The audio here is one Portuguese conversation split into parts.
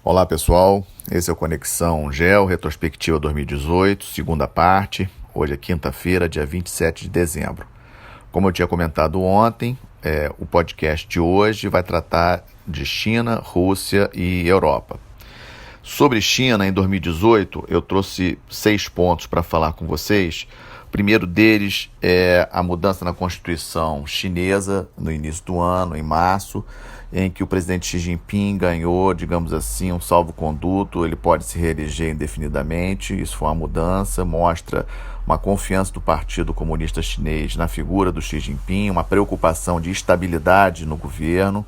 Olá pessoal, esse é o Conexão GEO, retrospectiva 2018, segunda parte. Hoje é quinta-feira, dia 27 de dezembro. Como eu tinha comentado ontem, o podcast de hoje vai tratar de China, Rússia e Europa. Sobre China, em 2018, eu trouxe 6 pontos para falar com vocês. O primeiro deles é a mudança na Constituição chinesa no início do ano, em março, em que o presidente Xi Jinping ganhou, digamos assim, um salvo-conduto, ele pode se reeleger indefinidamente. Isso foi uma mudança, mostra uma confiança do Partido Comunista Chinês na figura do Xi Jinping, uma preocupação de estabilidade no governo.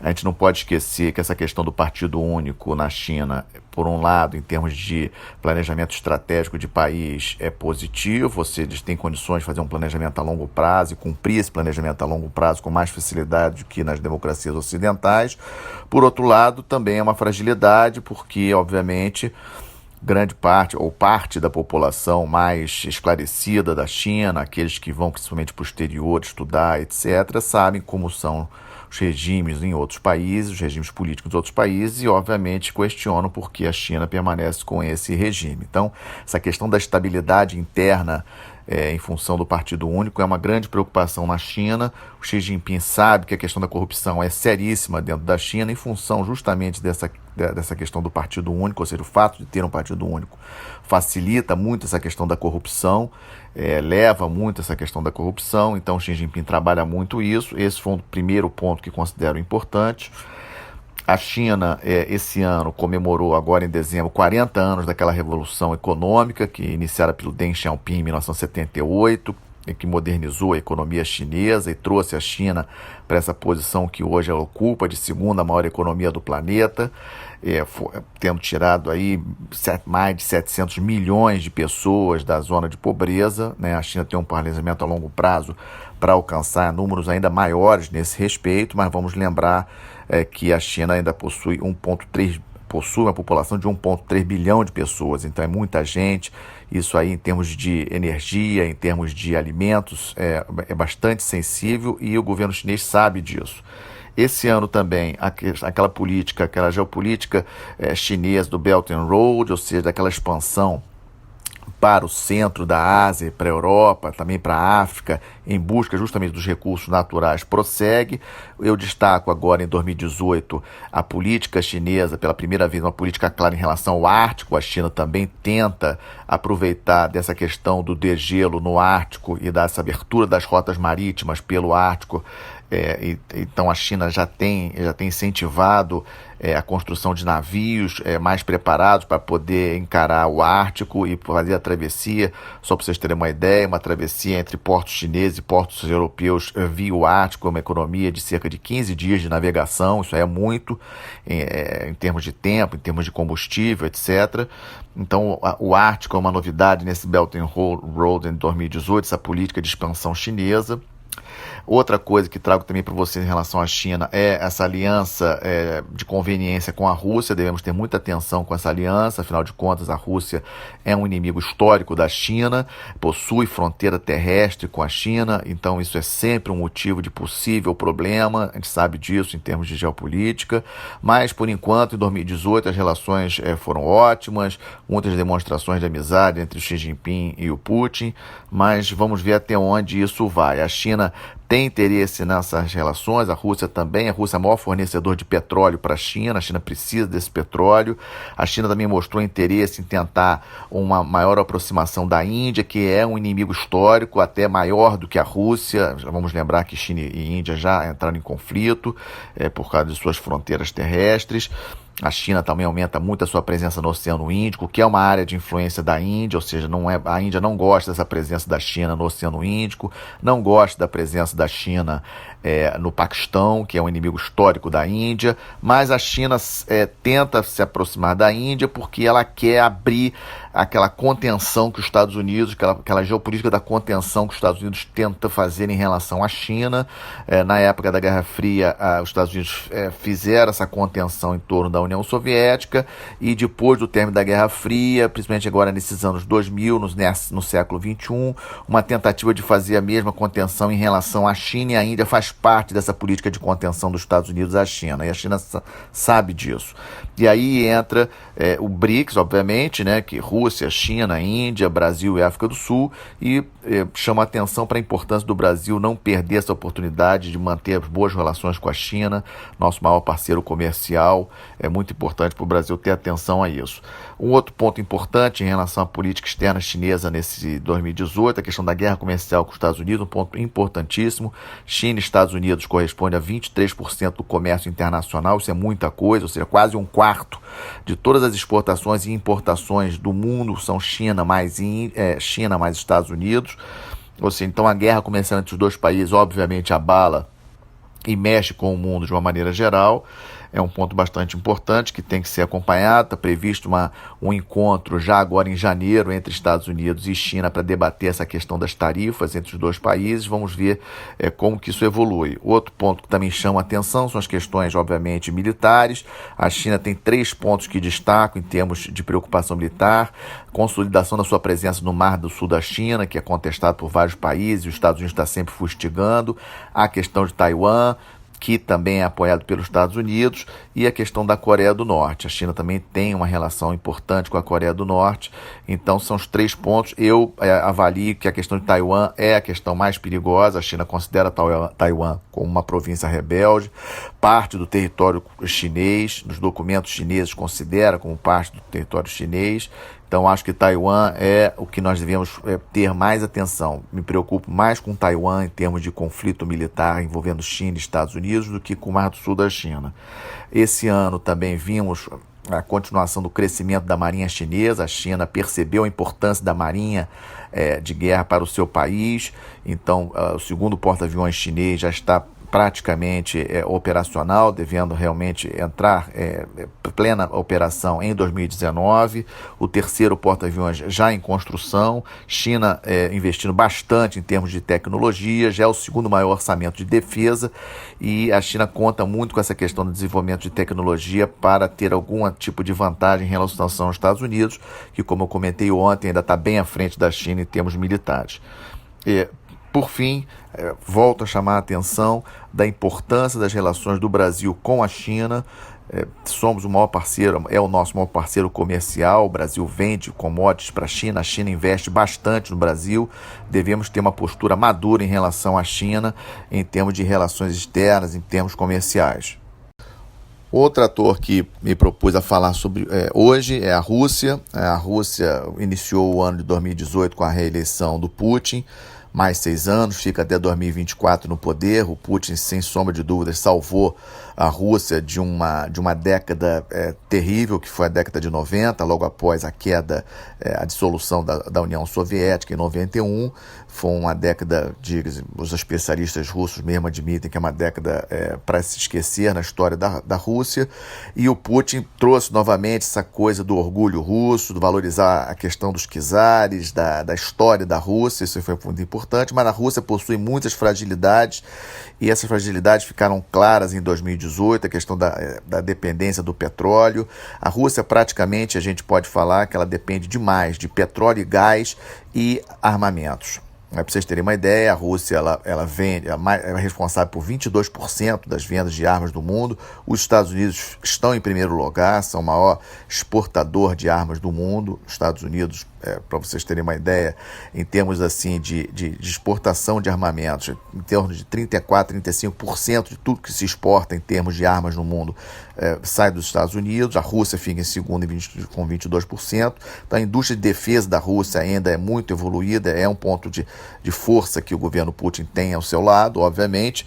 A gente não pode esquecer que essa questão do partido único na China, por um lado, em termos de planejamento estratégico de país, é positivo, ou seja, eles têm condições de fazer um planejamento a longo prazo e cumprir esse planejamento a longo prazo com mais facilidade do que nas democracias ocidentais. Por outro lado, também é uma fragilidade, porque, obviamente, grande parte ou parte da população mais esclarecida da China, aqueles que vão principalmente para o exterior estudar, etc., sabem como são os regimes em outros países, os regimes políticos em outros países, e obviamente questionam por que a China permanece com esse regime. Então, essa questão da estabilidade interna em função do partido único é uma grande preocupação na China. O Xi Jinping sabe que a questão da corrupção é seríssima dentro da China em função justamente dessa questão do partido único, ou seja, o fato de ter um partido único facilita muito essa questão da corrupção, leva muito essa questão da corrupção. Então o Xi Jinping trabalha muito isso. Esse foi o primeiro ponto que considero importante. A China, esse ano, comemorou agora em dezembro 40 anos daquela revolução econômica que iniciara pelo Deng Xiaoping em 1978, que modernizou a economia chinesa e trouxe a China para essa posição que hoje ela ocupa de segunda maior economia do planeta, tendo tirado aí mais de 700 milhões de pessoas da zona de pobreza, né? A China tem um planejamento a longo prazo para alcançar números ainda maiores nesse respeito, mas vamos lembrar que a China ainda possui uma população de 1,3 bilhão de pessoas, então é muita gente. Isso aí, em termos de energia, em termos de alimentos, é bastante sensível, e o governo chinês sabe disso. Esse ano também, aquela geopolítica chinesa do Belt and Road, ou seja, daquela expansão para o centro da Ásia, para a Europa, também para a África, em busca justamente dos recursos naturais, prossegue. Eu destaco agora, em 2018, a política chinesa, pela primeira vez, uma política clara em relação ao Ártico. A China também tenta aproveitar dessa questão do degelo no Ártico e dessa abertura das rotas marítimas pelo Ártico. Então a China já tem incentivado a construção de navios mais preparados para poder encarar o Ártico e fazer a travessia. Só para vocês terem uma ideia, uma travessia entre portos chineses e portos europeus via o Ártico, uma economia de cerca de 15 dias de navegação. Isso é muito em termos de tempo, em termos de combustível, etc. Então o Ártico é uma novidade nesse Belt and Road em 2018, essa política de expansão chinesa. Outra coisa que trago também para vocês em relação à China é essa aliança de conveniência com a Rússia. Devemos ter muita atenção com essa aliança, afinal de contas a Rússia é um inimigo histórico da China, possui fronteira terrestre com a China, então isso é sempre um motivo de possível problema. A gente sabe disso em termos de geopolítica, mas por enquanto, em 2018, as relações foram ótimas, muitas demonstrações de amizade entre o Xi Jinping e o Putin, mas vamos ver até onde isso vai. A China tem interesse nessas relações, a Rússia também. A Rússia é o maior fornecedor de petróleo para a China precisa desse petróleo. A China também mostrou interesse em tentar uma maior aproximação da Índia, que é um inimigo histórico, até maior do que a Rússia. Vamos lembrar que China e Índia já entraram em conflito por causa de suas fronteiras terrestres. A China também aumenta muito a sua presença no Oceano Índico, que é uma área de influência da Índia, ou seja, a Índia não gosta dessa presença da China no Oceano Índico, não gosta da presença da China no Paquistão, que é um inimigo histórico da Índia, mas a China tenta se aproximar da Índia porque ela quer abrir aquela contenção que os Estados Unidos, aquela geopolítica da contenção que os Estados Unidos tenta fazer em relação à China. Na época da Guerra Fria, os Estados Unidos fizeram essa contenção em torno da União Soviética, e depois do término da Guerra Fria, principalmente agora nesses anos 2000, no século XXI, uma tentativa de fazer a mesma contenção em relação à China, e a Índia faz parte dessa política de contenção dos Estados Unidos à China, e a China sabe disso. E aí entra o BRICS, obviamente, né, que Rússia, China, Índia, Brasil e África do Sul, e chama atenção para a importância do Brasil não perder essa oportunidade de manter boas relações com a China, nosso maior parceiro comercial. É muito importante para o Brasil ter atenção a isso. Um outro ponto importante em relação à política externa chinesa nesse 2018, a questão da guerra comercial com os Estados Unidos, um ponto importantíssimo. China e Estados Unidos corresponde a 23% do comércio internacional, isso é muita coisa, ou seja, quase um quarto de todas as exportações e importações do mundo são China mais Estados Unidos. Ou seja, então a guerra comercial entre os dois países obviamente abala e mexe com o mundo de uma maneira geral. É um ponto bastante importante que tem que ser acompanhado. Está previsto um encontro já agora em janeiro entre Estados Unidos e China para debater essa questão das tarifas entre os dois países. Vamos ver como que isso evolui. Outro ponto que também chama a atenção são as questões, obviamente, militares. A China tem 3 pontos que destacam em termos de preocupação militar: consolidação da sua presença no Mar do Sul da China, que é contestado por vários países, e os Estados Unidos está sempre fustigando; a questão de Taiwan, que também é apoiado pelos Estados Unidos, e a questão da Coreia do Norte. A China também tem uma relação importante com a Coreia do Norte, então são os 3 pontos. Eu avalio que a questão de Taiwan é a questão mais perigosa. A China considera Taiwan como uma província rebelde, parte do território chinês, nos documentos chineses considera como parte do território chinês. Então, acho que Taiwan é o que nós devemos ter mais atenção. Me preocupo mais com Taiwan em termos de conflito militar envolvendo China e Estados Unidos do que com o Mar do Sul da China. Esse ano também vimos a continuação do crescimento da marinha chinesa. A China percebeu a importância da marinha de guerra para o seu país. Então, o segundo porta-aviões chinês já está praticamente operacional, devendo realmente entrar plena operação em 2019. O terceiro porta-aviões já em construção. China investindo bastante em termos de tecnologia, já é o segundo maior orçamento de defesa, e a China conta muito com essa questão do desenvolvimento de tecnologia para ter algum tipo de vantagem em relação aos Estados Unidos, que, como eu comentei ontem, ainda está bem à frente da China em termos militares. Por fim, volto a chamar a atenção da importância das relações do Brasil com a China. Somos o maior parceiro, é o nosso maior parceiro comercial. O Brasil vende commodities para a China investe bastante no Brasil. Devemos ter uma postura madura em relação à China, em termos de relações externas, em termos comerciais. Outro ator que me propus a falar sobre hoje é a Rússia. A Rússia iniciou o ano de 2018 com a reeleição do Putin, mais 6 anos, fica até 2024 no poder. O Putin, sem sombra de dúvidas, salvou a Rússia de uma década terrível, que foi a década de 90, logo após a queda, a dissolução da União Soviética em 91. Foi uma década, os especialistas russos mesmo admitem que é uma década para se esquecer na história da Rússia. E o Putin trouxe novamente essa coisa do orgulho russo, de valorizar a questão dos czares, da história da Rússia. Isso foi muito importante, mas a Rússia possui muitas fragilidades, e essas fragilidades ficaram claras em 2018, a questão da dependência do petróleo. A Rússia, praticamente, a gente pode falar que ela depende demais de petróleo e gás e armamentos. Para vocês terem uma ideia, a Rússia ela vende, é responsável por 22% das vendas de armas do mundo. Os Estados Unidos estão em primeiro lugar, são o maior exportador de armas do mundo. Os Estados Unidos, para vocês terem uma ideia, em termos assim de exportação de armamentos, em termos de 34%, 35% de tudo que se exporta em termos de armas no mundo sai dos Estados Unidos. A Rússia fica em segundo com 22%. Então, a indústria de defesa da Rússia ainda é muito evoluída, é um ponto de força que o governo Putin tem ao seu lado, obviamente,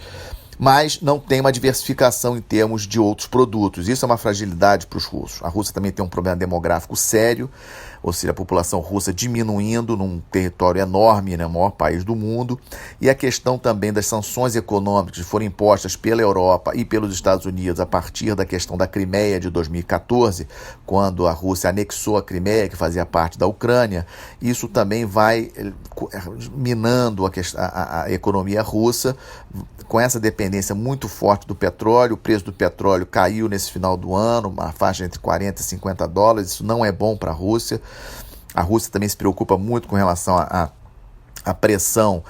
mas não tem uma diversificação em termos de outros produtos. Isso é uma fragilidade para os russos. A Rússia também tem um problema demográfico sério, ou seja, a população russa diminuindo num território enorme, né, o maior país do mundo, e a questão também das sanções econômicas que foram impostas pela Europa e pelos Estados Unidos a partir da questão da Crimeia de 2014, quando a Rússia anexou a Crimeia, que fazia parte da Ucrânia. Isso também vai minando a economia russa, com essa dependência muito forte do petróleo. O preço do petróleo caiu nesse final do ano, uma faixa entre 40 e 50 dólares, isso não é bom para a Rússia. A Rússia também se preocupa muito com relação a a pressão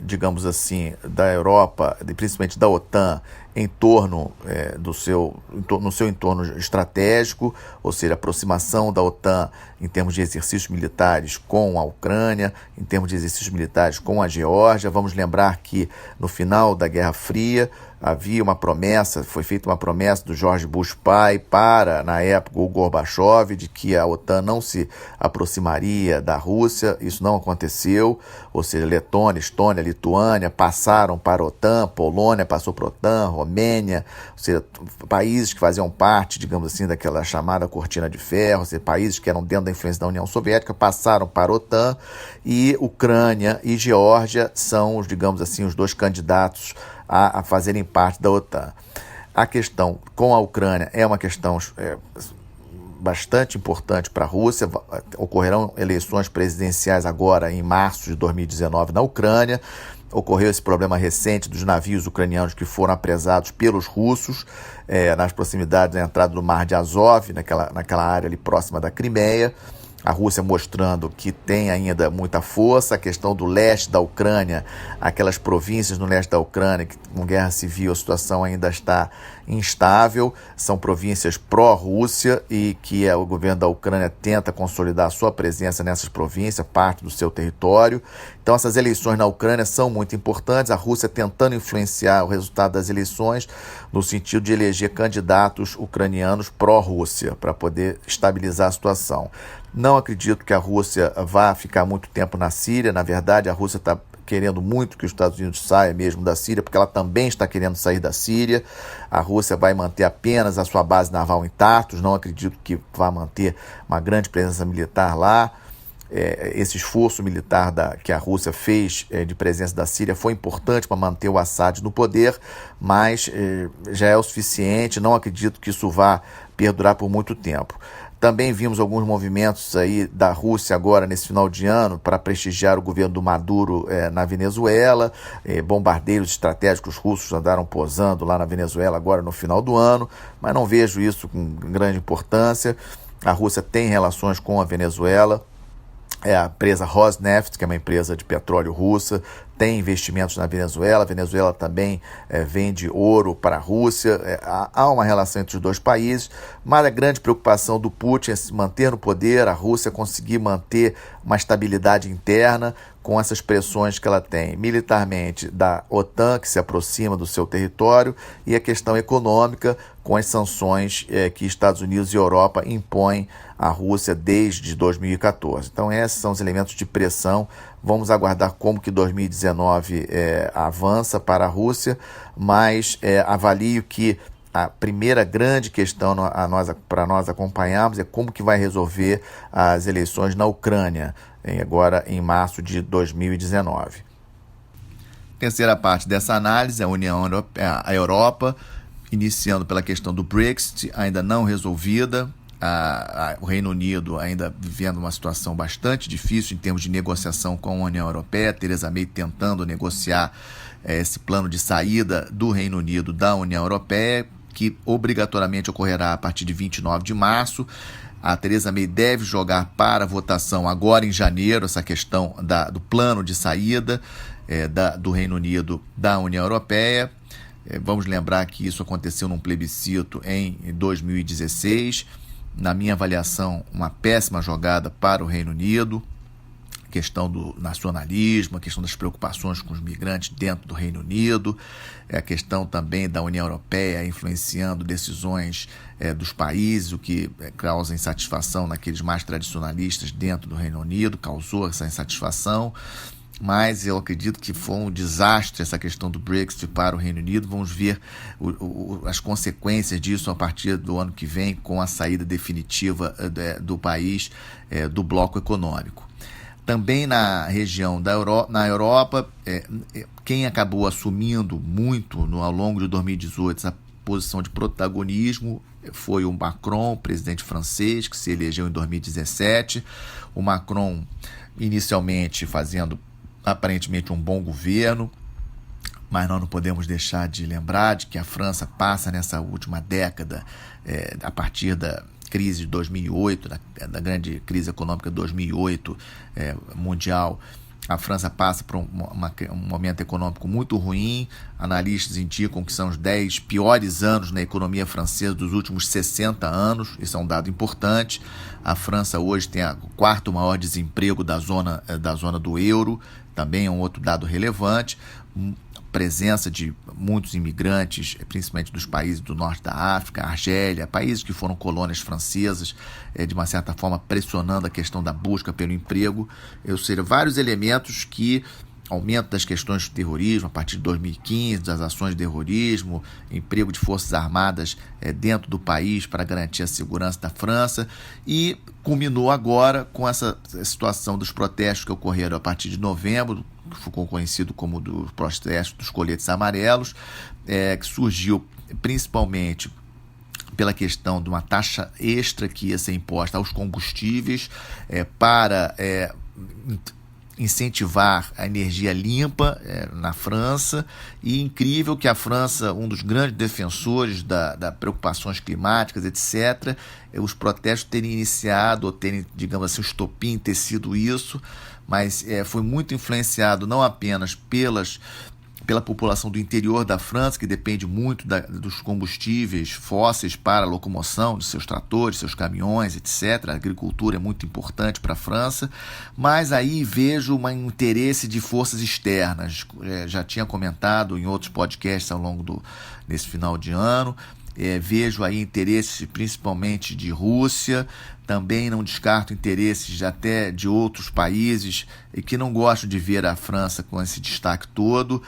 digamos assim, da Europa, principalmente da OTAN, em torno no seu entorno estratégico, ou seja, a aproximação da OTAN em termos de exercícios militares com a Ucrânia, em termos de exercícios militares com a Geórgia. Vamos lembrar que no final da Guerra Fria havia uma promessa, foi feita uma promessa do George Bush pai para, na época, o Gorbachev, de que a OTAN não se aproximaria da Rússia. Isso não aconteceu, ou seja, Letônia, Estônia, Lituânia passaram para a OTAN, Polônia passou para a OTAN, Romênia, ou seja, países que faziam parte, digamos assim, daquela chamada cortina de ferro, ou seja, países que eram dentro da influência da União Soviética passaram para a OTAN, e Ucrânia e Geórgia são, digamos assim, os dois candidatos a fazerem parte da OTAN. A questão com a Ucrânia é uma questão bastante importante para a Rússia. Ocorrerão eleições presidenciais agora em março de 2019 na Ucrânia. Ocorreu esse problema recente dos navios ucranianos que foram apresados pelos russos nas proximidades da entrada do Mar de Azov, naquela área ali próxima da Crimeia. A Rússia mostrando que tem ainda muita força. A questão do leste da Ucrânia, aquelas províncias no leste da Ucrânia, que com guerra civil a situação ainda está instável, são províncias pró-Rússia e que o governo da Ucrânia tenta consolidar a sua presença nessas províncias, parte do seu território. Então essas eleições na Ucrânia são muito importantes, a Rússia tentando influenciar o resultado das eleições no sentido de eleger candidatos ucranianos pró-Rússia, para poder estabilizar a situação. Não acredito que a Rússia vá ficar muito tempo na Síria. Na verdade, a Rússia está querendo muito que os Estados Unidos saia mesmo da Síria, porque ela também está querendo sair da Síria. A Rússia vai manter apenas a sua base naval em Tartus, não acredito que vá manter uma grande presença militar lá. Esse esforço militar que a Rússia fez de presença da Síria foi importante para manter o Assad no poder, mas já é o suficiente. Não acredito que isso vá perdurar por muito tempo. Também vimos alguns movimentos aí da Rússia agora nesse final de ano para prestigiar o governo do Maduro na Venezuela. Bombardeiros estratégicos russos andaram posando lá na Venezuela agora no final do ano, mas não vejo isso com grande importância. A Rússia tem relações com a Venezuela. A empresa Rosneft, que é uma empresa de petróleo russa, tem investimentos na Venezuela. A Venezuela também vende ouro para a Rússia. Há uma relação entre os dois países, mas a grande preocupação do Putin é se manter no poder, a Rússia conseguir manter uma estabilidade interna com essas pressões que ela tem militarmente da OTAN, que se aproxima do seu território, e a questão econômica com as sanções que Estados Unidos e Europa impõem à Rússia desde 2014. Então esses são os elementos de pressão. Vamos aguardar como que 2019 avança para a Rússia, mas avalio que a primeira grande questão para nós acompanharmos é como que vai resolver as eleições na Ucrânia, agora em março de 2019. Terceira parte dessa análise, a Europa, iniciando pela questão do Brexit, ainda não resolvida. O Reino Unido ainda vivendo uma situação bastante difícil em termos de negociação com a União Europeia. Theresa May tentando negociar esse plano de saída do Reino Unido da União Europeia, que obrigatoriamente ocorrerá a partir de 29 de março. A Theresa May deve jogar para votação agora em janeiro essa questão do plano de saída do Reino Unido da União Europeia. Vamos lembrar que isso aconteceu num plebiscito em 2016. Na minha avaliação, uma péssima jogada para o Reino Unido. A questão do nacionalismo, a questão das preocupações com os migrantes dentro do Reino Unido, a questão também da União Europeia influenciando decisões dos países, o que causa insatisfação naqueles mais tradicionalistas dentro do Reino Unido, causou essa insatisfação. Mas eu acredito que foi um desastre essa questão do Brexit para o Reino Unido. Vamos ver as consequências disso a partir do ano que vem, com a saída definitiva do país do bloco econômico. Também na região na Europa, quem acabou assumindo muito ao longo de 2018 essa posição de protagonismo foi o Macron, presidente francês, que se elegeu em 2017. O Macron, inicialmente fazendo aparentemente um bom governo, mas nós não podemos deixar de lembrar de que a França passa nessa última década, a partir da crise de 2008, da grande crise econômica de 2008 mundial, A França passa por um momento econômico muito ruim. Analistas indicam que são os 10 piores anos na economia francesa dos últimos 60 anos. Isso é um dado importante. A França hoje tem o quarto maior desemprego da zona do euro. Também é um outro dado relevante. Presença de muitos imigrantes, principalmente dos países do norte da África, Argélia, países que foram colônias francesas, de uma certa forma pressionando a questão da busca pelo emprego, ou seja, vários elementos que aumento das questões de terrorismo a partir de 2015, das ações de terrorismo, emprego de forças armadas dentro do país para garantir a segurança da França, e culminou agora com essa situação dos protestos que ocorreram a partir de novembro, que ficou conhecido como dos protestos dos coletes amarelos, que surgiu principalmente pela questão de uma taxa extra que ia ser imposta aos combustíveis para incentivar a energia limpa na França. E incrível que a França, um dos grandes defensores das preocupações climáticas, etc., os protestos terem iniciado, ou terem, digamos assim, o estopim ter sido isso, mas foi muito influenciado não apenas pela população do interior da França, que depende muito dos combustíveis fósseis para a locomoção de seus tratores, seus caminhões, etc. A agricultura é muito importante para a França, mas aí vejo um interesse de forças externas. Já tinha comentado em outros podcasts ao longo desse final de ano. Vejo aí interesses principalmente de Rússia, também não descarto interesses até de outros países e que não gosto de ver a França com esse destaque todo.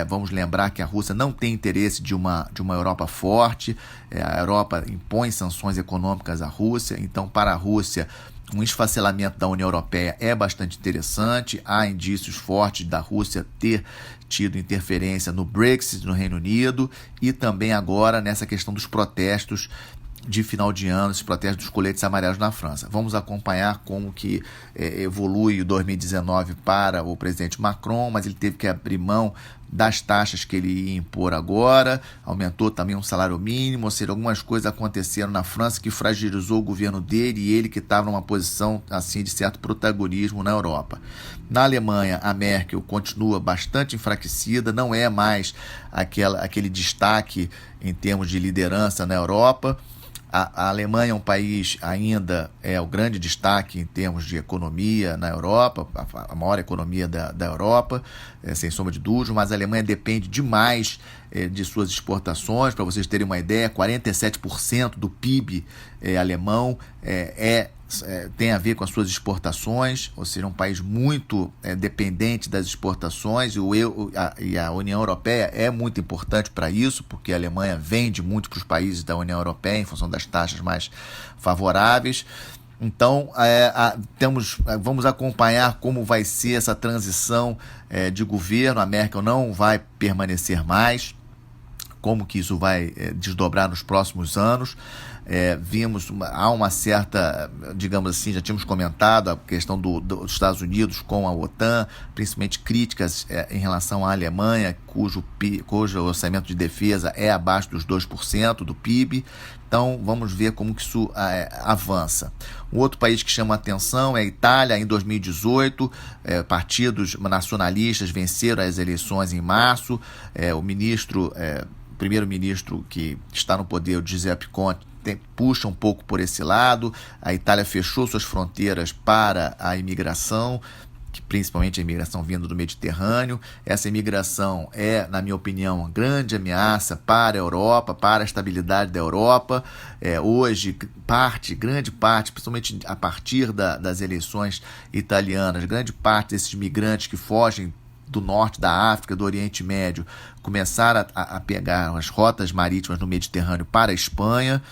Vamos lembrar que a Rússia não tem interesse de uma Europa forte. A Europa impõe sanções econômicas à Rússia, então para a Rússia um esfacelamento da União Europeia é bastante interessante. Há indícios fortes da Rússia ter tido interferência no Brexit no Reino Unido e também agora nessa questão dos protestos de final de ano, esses protestos dos coletes amarelos na França. Vamos acompanhar como que evolui o 2019 para o presidente Macron, mas ele teve que abrir mão das taxas que ele ia impor agora, aumentou também o salário mínimo, ou seja, algumas coisas aconteceram na França que fragilizou o governo dele e ele que estava numa posição assim de certo protagonismo na Europa. Na Alemanha, a Merkel continua bastante enfraquecida, não é mais aquele destaque em termos de liderança na Europa. A Alemanha é um país ainda o grande destaque em termos de economia na Europa, a maior economia da Europa, sem sombra de dúvida, mas a Alemanha depende demais de suas exportações. Para vocês terem uma ideia, 47% do PIB alemão tem a ver com as suas exportações, ou seja, um país muito dependente das exportações, e a União Europeia é muito importante para isso, porque a Alemanha vende muito para os países da União Europeia em função das taxas mais favoráveis. Então, vamos acompanhar como vai ser essa transição de governo. A Merkel não vai permanecer mais, como que isso vai desdobrar nos próximos anos. Há uma certa, digamos assim, já tínhamos comentado a questão dos Estados Unidos com a OTAN, principalmente críticas em relação à Alemanha, cujo orçamento de defesa é abaixo dos 2% do PIB. Então, vamos ver como que isso avança. Um outro país que chama a atenção é a Itália. Em 2018, partidos nacionalistas venceram as eleições em março. O primeiro-ministro que está no poder, o Giuseppe Conte, puxa um pouco por esse lado. A Itália fechou suas fronteiras para a imigração, principalmente a imigração vindo do Mediterrâneo. Essa imigração na minha opinião, uma grande ameaça para a Europa, para a estabilidade da Europa. Hoje, grande parte, principalmente a partir das eleições italianas, grande parte desses migrantes que fogem do norte da África, do Oriente Médio, começaram a pegar as rotas marítimas no Mediterrâneo para a Espanha,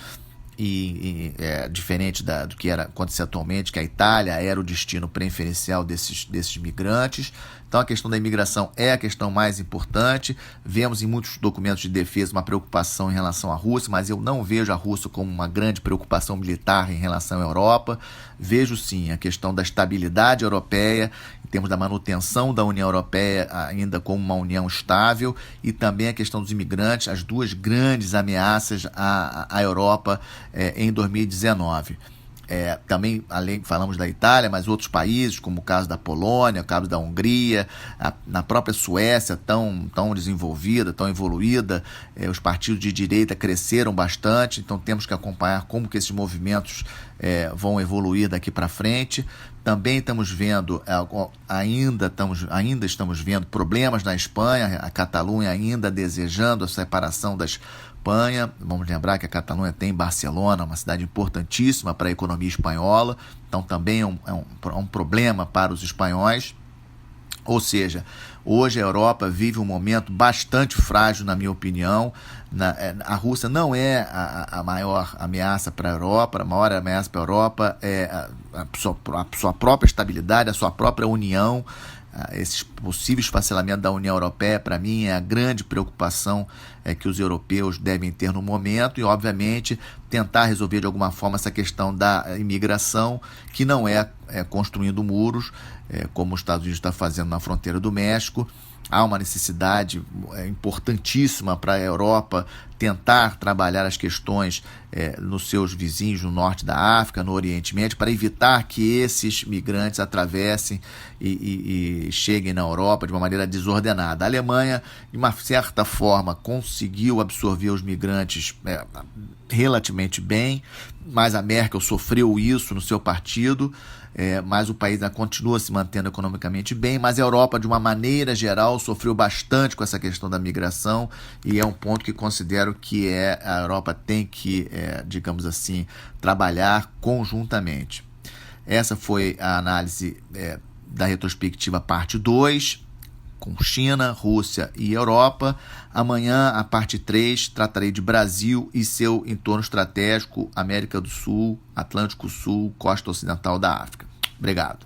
e diferente do que acontecia atualmente, que a Itália era o destino preferencial desses migrantes. Então a questão da imigração é a questão mais importante. Vemos em muitos documentos de defesa uma preocupação em relação à Rússia, mas eu não vejo a Rússia como uma grande preocupação militar em relação à Europa. Vejo sim a questão da estabilidade europeia, em termos da manutenção da União Europeia ainda como uma união estável, e também a questão dos imigrantes, as duas grandes ameaças à Europa em 2019. Também, além, falamos da Itália, mas outros países, como o caso da Polônia, o caso da Hungria, na própria Suécia, tão desenvolvida, tão evoluída, os partidos de direita cresceram bastante, então temos que acompanhar como que esses movimentos vão evoluir daqui para frente. Também estamos vendo, ainda estamos vendo problemas na Espanha, a Catalunha ainda desejando a separação da Espanha. Vamos lembrar que a Catalunha tem Barcelona, uma cidade importantíssima para a economia espanhola, então também é um problema para os espanhóis. Ou seja, hoje a Europa vive um momento bastante frágil, na minha opinião. A Rússia não é a maior ameaça para a Europa. A maior ameaça para a Europa é a sua própria estabilidade, a sua própria união. Esses possíveis esfacelamentos da União Europeia, para mim, é a grande preocupação que os europeus devem ter no momento e, obviamente, tentar resolver de alguma forma essa questão da imigração, que não é construindo muros, como os Estados Unidos está fazendo na fronteira do México. Há uma necessidade importantíssima para a Europa tentar trabalhar as questões nos seus vizinhos no norte da África, no Oriente Médio, para evitar que esses migrantes atravessem e cheguem na Europa de uma maneira desordenada. A Alemanha, de uma certa forma, conseguiu absorver os migrantes relativamente bem, mas a Merkel sofreu isso no seu partido. Mas o país ainda continua se mantendo economicamente bem, mas a Europa, de uma maneira geral, sofreu bastante com essa questão da migração e é um ponto que considero que a Europa tem que, digamos assim, trabalhar conjuntamente. Essa foi a análise da retrospectiva parte 2, com China, Rússia e Europa. Amanhã, a parte 3, tratarei de Brasil e seu entorno estratégico, América do Sul, Atlântico Sul, costa ocidental da África. Obrigado.